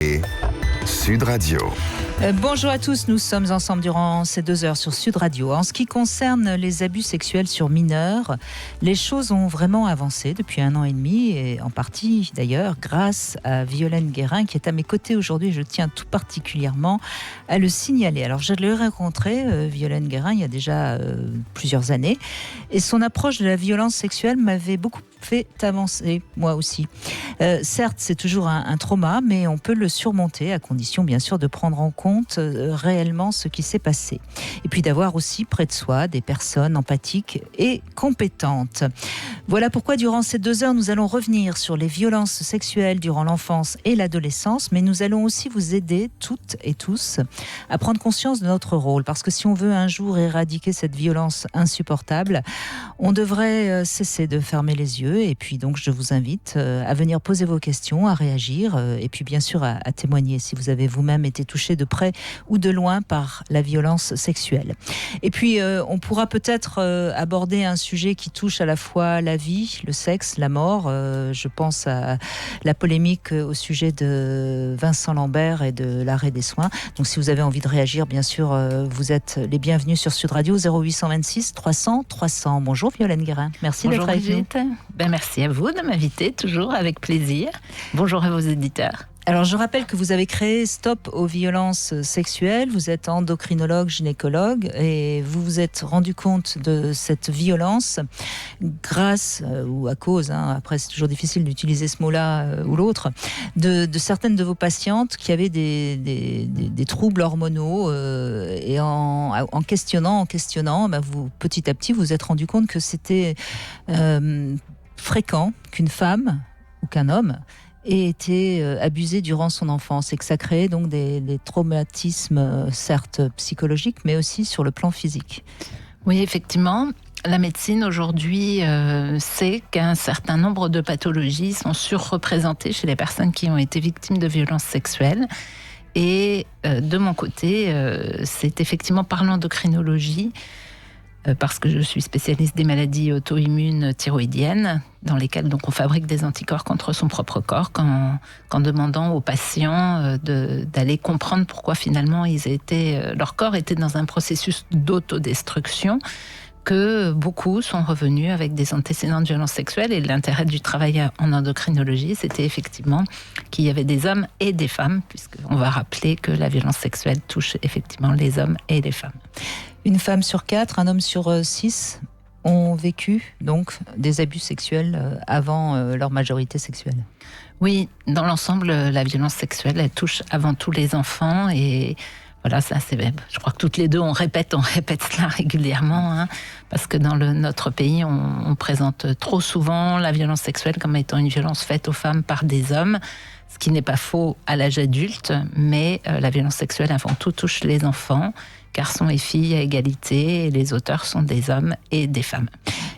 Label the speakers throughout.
Speaker 1: écoutez Sud Radio.
Speaker 2: Bonjour à tous, nous sommes ensemble durant ces 2 heures sur Sud Radio. En ce qui concerne les abus sexuels sur mineurs, les choses ont vraiment avancé depuis 1 an et demi, et en partie d'ailleurs grâce à Violaine Guérin qui est à mes côtés aujourd'hui. Je tiens tout particulièrement à le signaler. Alors je l'ai rencontrée, Violaine Guérin, il y a déjà plusieurs années, et son approche de la violence sexuelle m'avait beaucoup fait avancer, moi aussi. Certes, c'est toujours un trauma, mais on peut le surmonter à condition, bien sûr, de prendre en compte réellement ce qui s'est passé. Et puis d'avoir aussi près de soi des personnes empathiques et compétentes. Voilà pourquoi, durant ces 2 heures, nous allons revenir sur les violences sexuelles durant l'enfance et l'adolescence, mais nous allons aussi vous aider, toutes et tous, à prendre conscience de notre rôle. Parce que si on veut un jour éradiquer cette violence insupportable, on devrait cesser de fermer les yeux. Et puis donc je vous invite à venir poser vos questions, à réagir et puis bien sûr à témoigner si vous avez vous-même été touché de près ou de loin par la violence sexuelle. Et puis on pourra peut-être aborder un sujet qui touche à la fois la vie, le sexe, la mort. Je pense à la polémique au sujet de Vincent Lambert et de l'arrêt des soins. Donc si vous avez envie de réagir, bien sûr, vous êtes les bienvenus sur Sud Radio 0826 300 300. Bonjour Violaine Guérin, merci d'être avec nous.
Speaker 3: Merci à vous de m'inviter, toujours avec plaisir. Bonjour à vos éditeurs.
Speaker 2: Alors, je rappelle que vous avez créé Stop aux violences sexuelles. Vous êtes endocrinologue, gynécologue, et vous vous êtes rendu compte de cette violence grâce, ou à cause, après c'est toujours difficile d'utiliser ce mot-là ou l'autre, de certaines de vos patientes qui avaient des troubles hormonaux, et en questionnant, vous, petit à petit, vous vous êtes rendu compte que c'était fréquent qu'une femme ou qu'un homme ait été abusé durant son enfance et que ça créait donc des traumatismes, certes psychologiques, mais aussi sur le plan physique.
Speaker 3: Oui, effectivement. La médecine aujourd'hui sait qu'un certain nombre de pathologies sont surreprésentées chez les personnes qui ont été victimes de violences sexuelles. Et de mon côté, c'est effectivement par l'endocrinologie, parce que je suis spécialiste des maladies auto-immunes thyroïdiennes, dans lesquelles donc on fabrique des anticorps contre son propre corps, qu'en demandant aux patients d'aller comprendre pourquoi finalement leur corps était dans un processus d'autodestruction, que beaucoup sont revenus avec des antécédents de violences sexuelles. Et l'intérêt du travail en endocrinologie, c'était effectivement qu'il y avait des hommes et des femmes, puisqu'on va rappeler que la violence sexuelle touche effectivement les hommes et les femmes.
Speaker 2: Une femme sur 4, un homme sur 6 ont vécu donc des abus sexuels avant leur majorité sexuelle.
Speaker 3: Oui, dans l'ensemble, la violence sexuelle, elle touche avant tout les enfants. Et voilà, ça, je crois que toutes les deux, on répète cela régulièrement, parce que dans notre pays, on présente trop souvent la violence sexuelle comme étant une violence faite aux femmes par des hommes, ce qui n'est pas faux à l'âge adulte, mais la violence sexuelle avant tout touche les enfants, garçons et filles à égalité, et les auteurs sont des hommes et des femmes.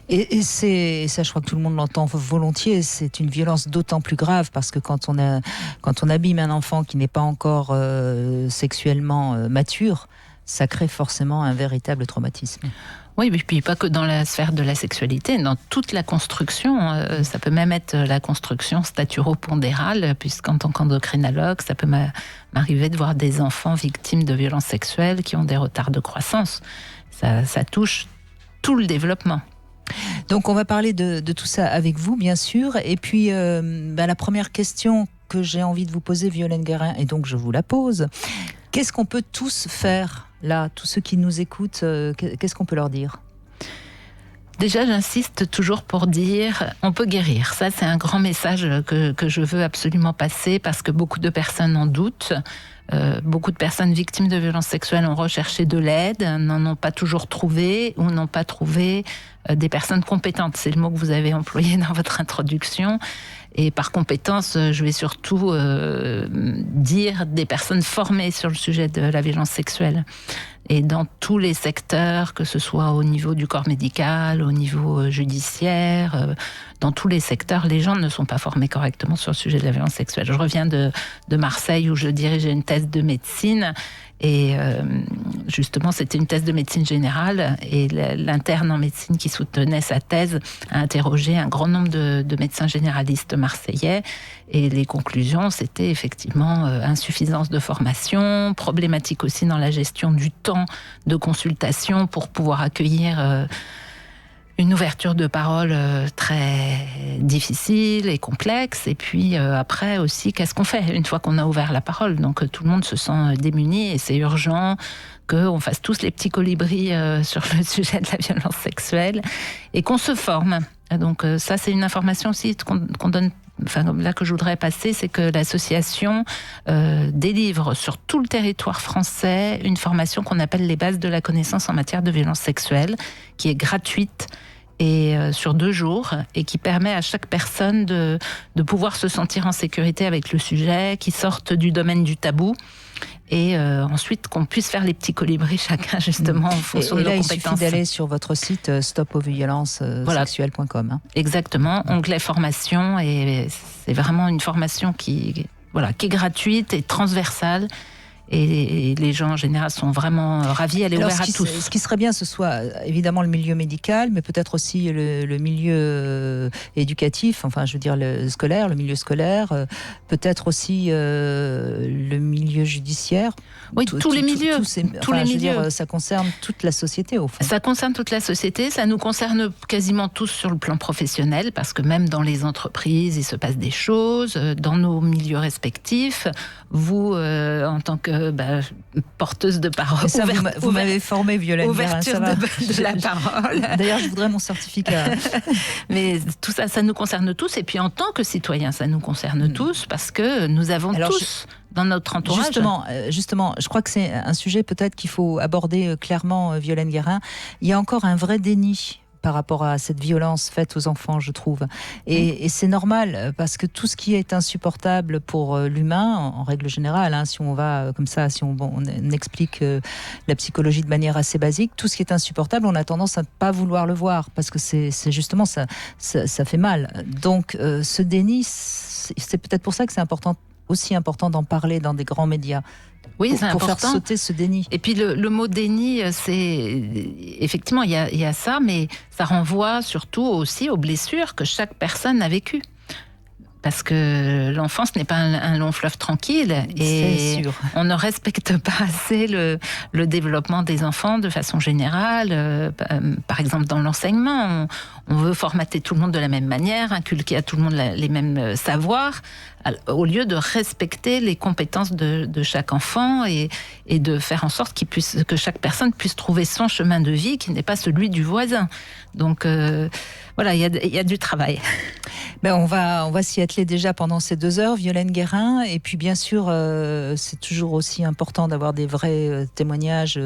Speaker 2: Et ça, je crois que tout le monde l'entend volontiers, c'est une violence d'autant plus grave parce que quand on abîme un enfant qui n'est pas encore sexuellement mature, ça crée forcément un véritable traumatisme.
Speaker 3: Oui, et puis pas que dans la sphère de la sexualité, dans toute la construction. Ça peut même être la construction staturo-pondérale, puisqu'en tant qu'endocrinologue, ça peut m'arriver de voir des enfants victimes de violences sexuelles qui ont des retards de croissance. Ça touche tout le développement.
Speaker 2: Donc on va parler de tout ça avec vous, bien sûr. Et puis la première question que j'ai envie de vous poser, Violaine Guérin, et donc je vous la pose. Qu'est-ce qu'on peut tous faire là, tous ceux qui nous écoutent, qu'est-ce qu'on peut leur dire ?
Speaker 3: Déjà, j'insiste toujours pour dire, on peut guérir. Ça, c'est un grand message que je veux absolument passer, parce que beaucoup de personnes en doutent. Beaucoup de personnes victimes de violences sexuelles ont recherché de l'aide, n'en ont pas toujours trouvé, ou n'ont pas trouvé des personnes compétentes. C'est le mot que vous avez employé dans votre introduction. Et par compétence, je vais surtout dire des personnes formées sur le sujet de la violence sexuelle. Et dans tous les secteurs, que ce soit au niveau du corps médical, au niveau judiciaire, dans tous les secteurs, les gens ne sont pas formés correctement sur le sujet de la violence sexuelle. Je reviens de Marseille, où je dirigeais une thèse de médecine Et justement, c'était une thèse de médecine générale et l'interne en médecine qui soutenait sa thèse a interrogé un grand nombre de médecins généralistes marseillais. Et les conclusions, c'était effectivement insuffisance de formation, problématique aussi dans la gestion du temps de consultation pour pouvoir accueillir une ouverture de parole très difficile et complexe. Et puis après aussi, qu'est-ce qu'on fait une fois qu'on a ouvert la parole? Donc tout le monde se sent démuni et c'est urgent qu'on fasse tous les petits colibris sur le sujet de la violence sexuelle et qu'on se forme. Donc ça, c'est une information aussi qu'on donne, enfin là que je voudrais passer, c'est que l'association délivre sur tout le territoire français une formation qu'on appelle les bases de la connaissance en matière de violence sexuelle, qui est gratuite et sur 2 jours, et qui permet à chaque personne de pouvoir se sentir en sécurité avec le sujet, qui sorte du domaine du tabou, et ensuite qu'on puisse faire les petits colibris chacun justement en fonction de nos compétences.
Speaker 2: Il suffit d'aller sur votre site stopauxviolences-sexuelles.com.
Speaker 3: Exactement, onglet formation, et c'est vraiment une formation qui est gratuite et transversale. Et les gens en général sont vraiment ravis, elle est ouverte à tous.
Speaker 2: Ce qui serait bien, ce soit évidemment le milieu médical, mais peut-être aussi le milieu éducatif, enfin je veux dire le milieu scolaire, peut-être aussi le milieu judiciaire.
Speaker 3: Oui, tous les milieux.
Speaker 2: Tous les milieux. Ça concerne toute la société au fond.
Speaker 3: Ça concerne toute la société, ça nous concerne quasiment tous sur le plan professionnel, parce que même dans les entreprises, il se passe des choses, dans nos milieux respectifs. Vous, en tant que porteuse de parole.
Speaker 2: Ça, vous m'avez formée, Violaine Guérin.
Speaker 3: Ouverture de la parole.
Speaker 2: D'ailleurs, je voudrais mon certificat.
Speaker 3: Mais tout ça, ça nous concerne tous. Et puis en tant que citoyens, ça nous concerne tous, parce que nous avons tous dans notre entourage.
Speaker 2: Justement, je crois que c'est un sujet peut-être qu'il faut aborder clairement, Violaine Guérin. Il y a encore un vrai déni par rapport à cette violence faite aux enfants, je trouve. Et c'est normal, parce que tout ce qui est insupportable pour l'humain, en règle générale, si on va comme ça, si on explique la psychologie de manière assez basique, tout ce qui est insupportable, on a tendance à ne pas vouloir le voir, parce que c'est justement, ça fait mal. Donc ce déni, c'est peut-être pour ça que c'est aussi important d'en parler dans des grands médias.
Speaker 3: Oui, c'est
Speaker 2: pour
Speaker 3: important.
Speaker 2: faire sauter ce déni.
Speaker 3: Et puis le mot déni, c'est effectivement il y a ça, mais ça renvoie surtout aussi aux blessures que chaque personne a vécues. Parce que l'enfance n'est pas un long fleuve tranquille, et on ne respecte pas assez le développement des enfants de façon générale. Par exemple, dans l'enseignement, on veut formater tout le monde de la même manière, inculquer à tout le monde les mêmes savoirs, au lieu de respecter les compétences de chaque enfant et de faire en sorte que chaque personne puisse trouver son chemin de vie qui n'est pas celui du voisin. Donc voilà, il y a du travail.
Speaker 2: On va s'y atteler déjà pendant ces 2 heures, Violaine Guérin. Et puis bien sûr, c'est toujours aussi important d'avoir des vrais témoignages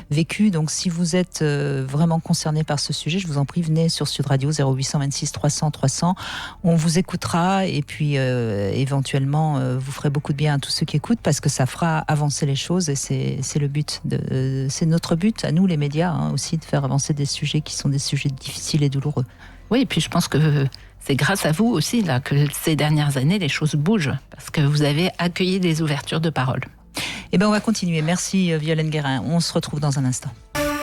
Speaker 2: vécus. Donc si vous êtes vraiment concerné par ce sujet, je vous en prie, venez sur Sud Radio 0826 300 300. On vous écoutera, et puis éventuellement vous ferez beaucoup de bien à tous ceux qui écoutent, parce que ça fera avancer les choses, et c'est le but. C'est notre but, à nous les médias, aussi, de faire avancer des sujets qui sont des sujets difficiles et douloureux.
Speaker 3: Oui, et puis je pense que c'est grâce à vous aussi là, que ces dernières années, les choses bougent, parce que vous avez accueilli des ouvertures de parole.
Speaker 2: On va continuer. Merci Violaine Guérin. On se retrouve dans un instant.